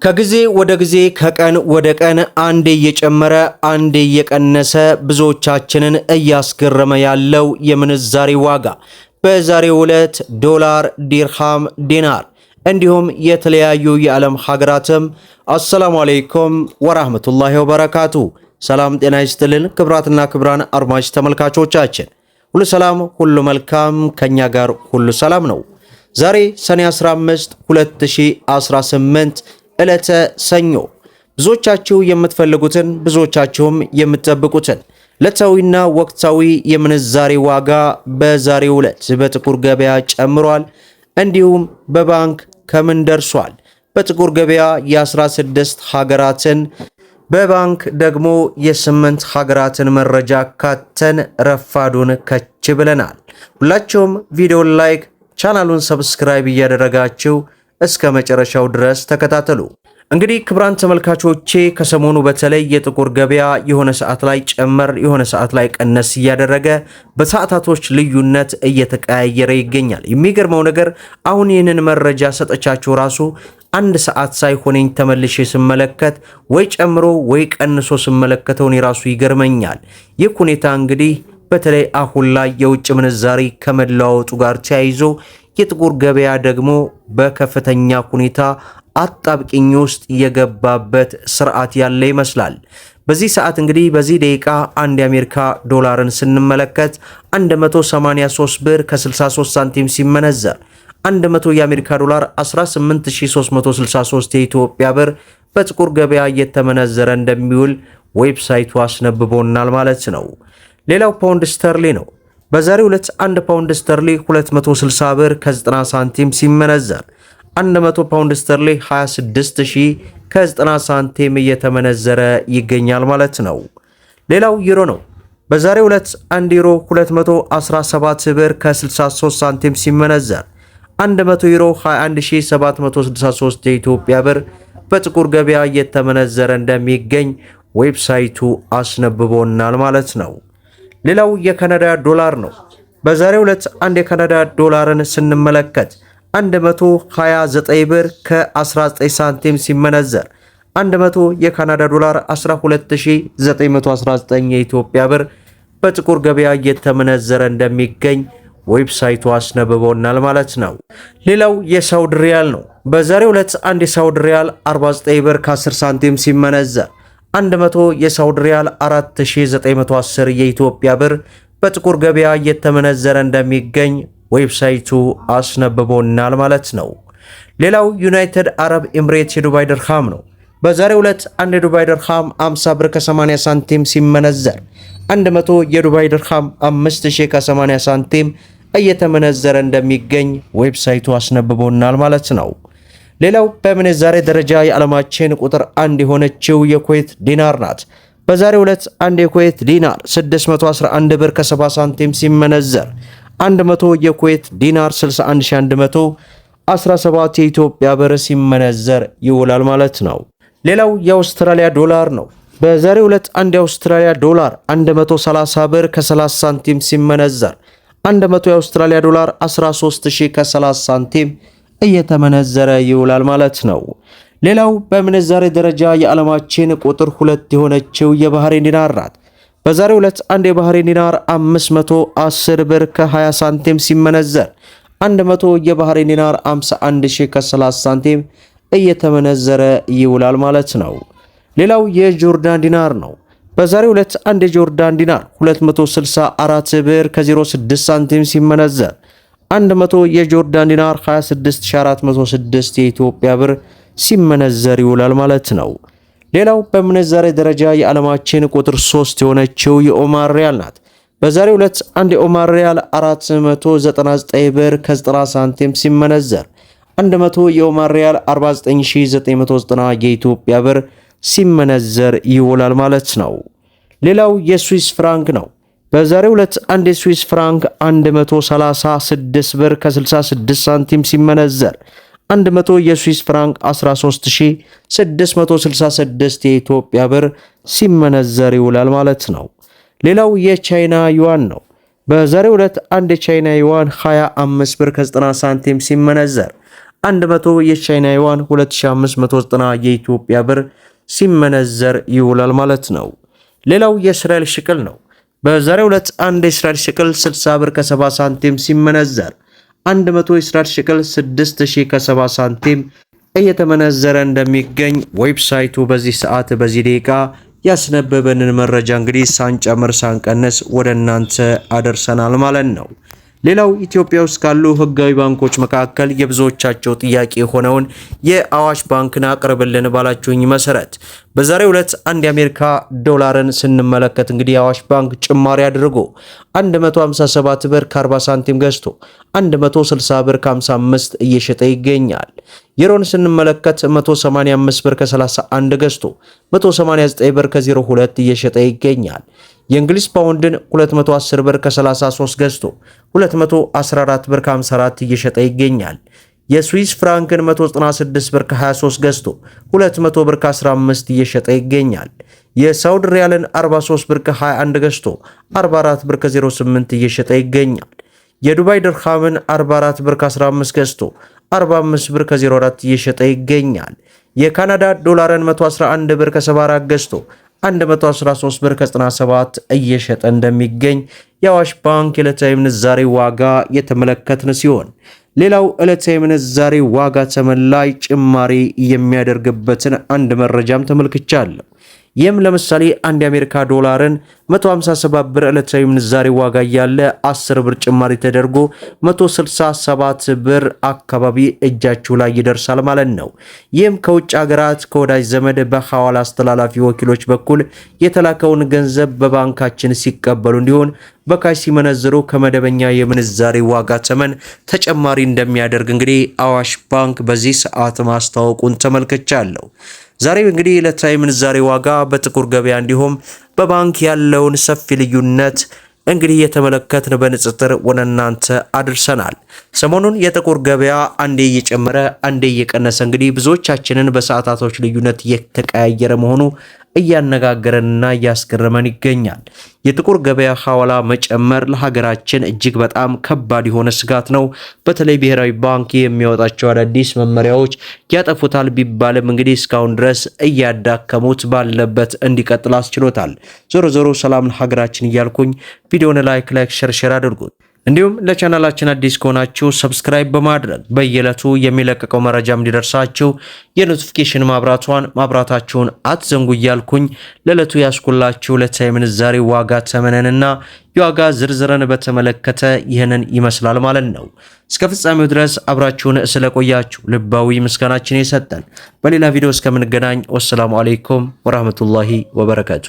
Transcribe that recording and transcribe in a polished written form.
ከጊዜ ወደ ጊዜ ከቀን ወደ ቀን አንዴ እየጨመረ አንዴ እየቀነሰ ብዙዎቻችንን እያስገረመ ያለው የምንዛሬ ዋጋ በዛሬው ዕለት ዶላር፣ ዲርሃም፣ ዲናር እንዲሁም የተለያዩ የዓለም ሀገራትም አሰላሙ አለይኩም ወራህመቱላሂ ወበረካቱ። ሰላም ጤና ይስጥልን ክብራትና ክብራን አድማጭ ተመልካቾቻችን ሁሉ ሰላም ሁሉ መልካም፣ ከኛ ጋር ሁሉ ሰላም ነው። ዛሬ ሰኔ 15 2018 ዕለተ ሰኞ ብዙዎቻችሁ የምትፈልጉትን ብዙዎቻችሁም የምትጠብቁትን ዕለታዊና ወቅታዊ የምንዛሬ ዋጋ በዛሬው ዕለት በጥቁር ገበያ ጨምሯል። እንዲሁም በባንክ ከምን ደርሷል? በጥቁር ገበያ የ16 ሀገራትን በባንክ ደግሞ የ8 ሀገራትን መረጃ ካተን ረፋዱን ከች ብለናል። ሁላችሁም ቪዲዮን ላይክ ቻናሉን ሰብስክራይብ እያደረጋችሁ እስከ መጨረሻው ድረስ ተከታተሉ። እንግዲህ ክብራን ተመልካቾቼ ከሰሞኑ በተለይ የጥቁር ገበያ የሆነ ሰዓት ላይ ጨመር የሆነ ሰዓት ላይ ቀነስ እያደረገ በሰዓታቶች ልዩነት እየተቀያየረ ይገኛል። የሚገርመው ነገር አሁን ይህንን መረጃ ሰጠቻችሁ ራሱ አንድ ሰዓት ሳይሆነኝ ተመልሼ ስመለከት ወይ ጨምሮ ወይ ቀንሶ ስመለከተውን የራሱ ይገርመኛል። ይህ ሁኔታ እንግዲህ በተለይ አሁን ላይ የውጭ ምንዛሪ ከመለዋወጡ ጋር ተያይዞ የጥቁር ገበያ ደግሞ በከፍተኛ ሁኔታ አጣብቂኝ ውስጥ የገባበት ስርዓት ያለ ይመስላል። በዚህ ሰዓት እንግዲህ በዚህ ደቂቃ አንድ የአሜሪካ ዶላርን ስንመለከት 183 ብር ከ63 ሳንቲም ሲመነዘር 100 የአሜሪካ ዶላር 18363 የኢትዮጵያ ብር በጥቁር ገበያ እየተመነዘረ እንደሚውል ዌብሳይቱ አስነብቦናል ማለት ነው። ሌላው ፓውንድ ስተርሊ ነው። በዛሬው ዕለት 1 ፓውንድ ስተርሊ 260 ብር ከ90 ሳንቲም ሲመነዘር 100 ፓውንድ ስተርሊ 26000 ከ90 ሳንቲም እየተመነዘረ ይገኛል ማለት ነው። ሌላው ዩሮ ነው። በዛሬው ዕለት 1 ዩሮ 217 ብር ከ63 ሳንቲም ሲመነዘር 100 ዩሮ 21763 የኢትዮጵያ ብር በጥቁር ገበያ እየተመነዘረ እንደሚገኝ ዌብሳይቱ አስነብቦናል ማለት ነው። ሌላው የካናዳ ዶላር ነው። በዛሬው ዕለት አንድ የካናዳ ዶላርን ስንመለከት 129 ብር ከ19 ሳንቲም ሲመነዘር 100 የካናዳ ዶላር 12919 የኢትዮጵያ ብር በጥቁር ገበያ እየተመነዘረ እንደሚገኝ ዌብሳይቱ አስነብቦናል ማለት ነው። ሌላው የሳውዲ ሪያል ነው። በዛሬው ዕለት አንድ የሳውዲ ሪያል 49 ብር ከ10 ሳንቲም ሲመነዘር 100 የሳውዲ ሪያል 4910 የኢትዮጵያ ብር በጥቁር ገበያ እየተመነዘረ እንደሚገኝ ዌብሳይቱ አስነብቦናል ማለት ነው። ሌላው ዩናይትድ አረብ ኤምሬትስ የዱባይ ድርሃም ነው። በዛሬው ዕለት አንድ የዱባይ ድርሃም 50 ብር ከ80 ሳንቲም ሲመነዘር 100 የዱባይ ድርሃም 5000 ከ80 ሳንቲም እየተመነዘረ እንደሚገኝ ዌብሳይቱ አስነብቦናል ማለት ነው። ሌላው በምንዛሬ ደረጃ የዓለማችን ቁጥር 1 የሆነችው የኩዌት ዲናር ናት። በዛሬው ዕለት አንድ የኩዌት ዲናር 611 ብር ከ70 ሳንቲም ሲመነዘር 100 የኩዌት ዲናር 61117 የኢትዮጵያ ብር ሲመነዘር ይውላል ማለት ነው። ሌላው የአውስትራሊያ ዶላር ነው። በዛሬው ዕለት አንድ የአውስትራሊያ ዶላር 130 ብር ከ30 ሳንቲም ሲመነዘር 100 የአውስትራሊያ ዶላር 13000 ከ30 ሳንቲም እየተመነዘረ ይውላል ማለት ነው። ሌላው በምንዛሬ ደረጃ የዓለማችን ቁጥር 2 የሆነችው የባህሬን ዲናር ናት። በዛሬው ዕለት አንድ የባህሬን ዲናር 510 ብር ከ20 ሳንቲም ሲመነዘር 100 የባህሬን ዲናር 51000 ከ30 ሳንቲም እየተመነዘረ ይውላል ማለት ነው። ሌላው የጆርዳን ዲናር ነው። በዛሬው ዕለት አንድ የጆርዳን ዲናር 264 ብር ከ06 ሳንቲም ሲመነዘር 100 የጆርዳን ዲናር 26406 የኢትዮጵያ ብር ሲመነዘር ይውላል ማለት ነው። ሌላው በምንዛሬ ደረጃ የዓለማችን ቁጥር 3 የሆነችው የኦማር ሪያል ናት። በዛሬው ዕለት አንድ የኦማር ሪያል 499 ብር ከ90 ሳንቲም ሲመነዘር 100 የኦማር ሪያል 49990 የኢትዮጵያ ብር ሲመነዘር ይውላል ማለት ነው። ሌላው የስዊስ ፍራንክ ነው። በዛሬው ዕለት አንድ የስዊስ ፍራንክ 136 ብር ከ66 ሳንቲም ሲመነዘር 100 የስዊስ ፍራንክ 13666 የኢትዮጵያ ብር ሲመነዘር ይውላል ማለት ነው። ሌላው የቻይና ዩዋን ነው። በዛሬው ዕለት አንድ የቻይና ዩዋን 25 ብር ከ90 ሳንቲም ሲመነዘር 100 የቻይና ዩዋን 2590 የኢትዮጵያ ብር ሲመነዘር ይውላል ማለት ነው። ሌላው የእስራኤል ሽቅል ነው። በዛሬው ዕለት አንድ የእስራኤል ሽቅል 60 ብር ከ70 ሳንቲም ሲመነዘር 100 የእስራኤል ሽቅል 6000 ከ70 ሳንቲም እየተመነዘረ እንደሚገኝ ዌብሳይቱ በዚህ ሰዓት በዚህ ደቂቃ ያስነበበንን መረጃ እንግዲህ ሳንጨምር ሳንቀንስ ወደ እናንተ አደርሰናል ማለት ነው። ሌላው ኢትዮጵያ ውስጥ ካሉ ህጋዊ ባንኮች መካከል የብዙዎቻቸው ጥያቄ የሆነውን የአዋሽ ባንክን አቅርብልን ባላችሁኝ መሰረት በዛሬው ዕለት አንድ የአሜሪካ ዶላርን ስንመለከት እንግዲህ የአዋሽ ባንክ ጭማሪ አድርጎ 157 ብር ከ40 ሳንቲም ገዝቶ 160 ብር ከ55 እየሸጠ ይገኛል። ዩሮን ስንመለከት 185 ብር ከ31 ገዝቶ 189 ብር ከ02 እየሸጠ ይገኛል። የእንግሊዝ ፓውንድን 210 ብር ከ33 ገዝቶ 214 ብር ከ54 እየሸጠ ይገኛል። የስዊስ ፍራንክን 196 ብር ከ23 ገዝቶ 200 ብር ከ15 እየሸጠ ይገኛል። የሳውዲ ሪያልን 43 ብር ከ21 ገዝቶ 44 ብር ከ08 እየሸጠ ይገኛል። የዱባይ ድርሃምን 44 ብር ከ15 ገዝቶ 45 ብር ከ04 እየሸጠ ይገኛል። የካናዳ ዶላርን 111 ብር ከ74 ገዝቶ 113 ብር ከ97 እየሸጠ እንደሚገኝ የአዋሽ ባንክ የዕለታዊ ምንዛሬ ዋጋ የተመለከትን ሲሆን ሌላው ዕለታዊ ምንዛሬ ዋጋ ተመን ላይ ጭማሪ የሚያደርግበትን አንድ መረጃም ተመልክቻለሁ። ይህም ለምሳሌ አንድ የአሜሪካ ዶላርን 157 ብር ዕለታዊ ምንዛሬ ዋጋ ያለ 10 ብር ጭማሪ ተደርጎ 167 ብር አካባቢ እጃችሁ ላይ ይደርሳል ማለት ነው። ይህም ከውጭ ሀገራት ከወዳጅ ዘመድ በሐዋላ አስተላላፊ ወኪሎች በኩል የተላከውን ገንዘብ በባንካችን ሲቀበሉ እንዲሆን በካሽ ሲመነዝሩ ከመደበኛ የምንዛሬ ዋጋ ተመን ተጨማሪ እንደሚያደርግ እንግዲህ አዋሽ ባንክ በዚህ ሰዓት ማስታወቁን ተመልክቻለሁ። ዛሬ እንግዲህ ዕለታዊ ምንዛሬ ዋጋ በጥቁር ገበያ እንዲሁም በባንክ ያለውን ሰፊ ልዩነት እንግዲህ የተመለከትን በንጽጽር ወደ እናንተ አድርሰናል። ሰሞኑን የጥቁር ገበያ አንዴ እየጨመረ አንዴ እየቀነሰ እንግዲህ ብዙዎቻችንን በሰዓታቶች ልዩነት እየተቀያየረ መሆኑ እያነጋገረንና እያስገረመን ይገኛል። የጥቁር ገበያ ሐዋላ መጨመር ለሀገራችን እጅግ በጣም ከባድ የሆነ ስጋት ነው። በተለይ ብሔራዊ ባንክ የሚያወጣቸው አዳዲስ መመሪያዎች ያጠፉታል ቢባልም እንግዲህ እስካሁን ድረስ እያዳከሙት ባለበት እንዲቀጥል አስችሎታል። ዞሮ ዞሮ ሰላም ለሀገራችን እያልኩኝ ቪዲዮውን ላይክ ሼር አድርጉት። እንዲሁም ለቻናላችን አዲስ ከሆናችሁ ሰብስክራይብ በማድረግ በየዕለቱ የሚለቀቀው መረጃም እንዲደርሳችሁ የኖቲፊኬሽን ማብራታችሁን አትዘንጉ እያልኩኝ ለዕለቱ ያስኩላችሁ ዕለታዊ ምንዛሬ ዋጋ ተመንንና የዋጋ ዝርዝርን በተመለከተ ይህንን ይመስላል ማለት ነው። እስከ ፍጻሜው ድረስ አብራችሁን ስለቆያችሁ ልባዊ ምስጋናችን የሰጠን። በሌላ ቪዲዮ እስከምንገናኝ ወሰላሙ አለይኩም ወራህመቱላሂ ወበረካቱ።